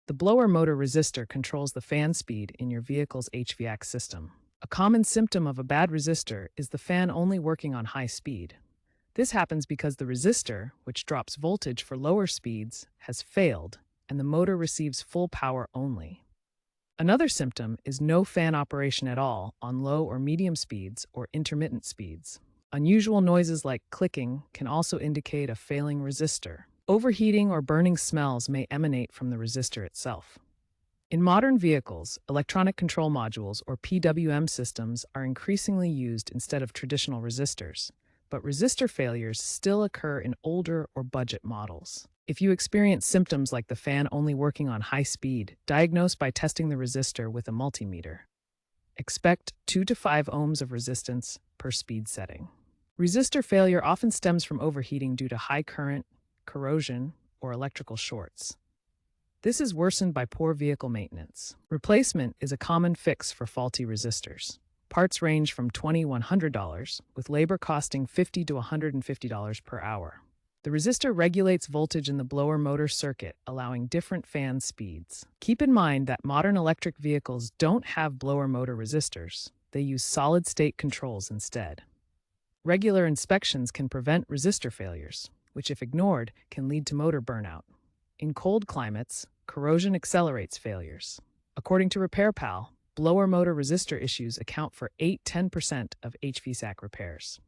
The blower motor resistor controls the fan speed in your vehicle's HVAC system. A common symptom of a bad resistor is the fan only working on high speed. This happens because the resistor, which drops voltage for lower speeds, has failed, and the motor receives full power only. Another symptom is no fan operation at all on low or medium speeds or intermittent speeds. Unusual noises like clicking can also indicate a failing resistor. Overheating or burning smells may emanate from the resistor itself. In modern vehicles, electronic control modules or PWM systems are increasingly used instead of traditional resistors, but resistor failures still occur in older or budget models. If you experience symptoms like the fan only working on high speed, diagnose by testing the resistor with a multimeter. Expect 2 to 5 ohms of resistance per speed setting. Resistor failure often stems from overheating due to high current, corrosion, or electrical shorts. This is worsened by poor vehicle maintenance. Replacement is a common fix for faulty resistors. Parts range from $2,100, with labor costing $50 to $150 per hour. The resistor regulates voltage in the blower motor circuit, allowing different fan speeds. Keep in mind that modern electric vehicles don't have blower motor resistors. They use solid-state controls instead. Regular inspections can prevent resistor failures, which, if ignored, can lead to motor burnout. In cold climates, corrosion accelerates failures. According to RepairPal, blower motor resistor issues account for 8–10% of HVAC repairs.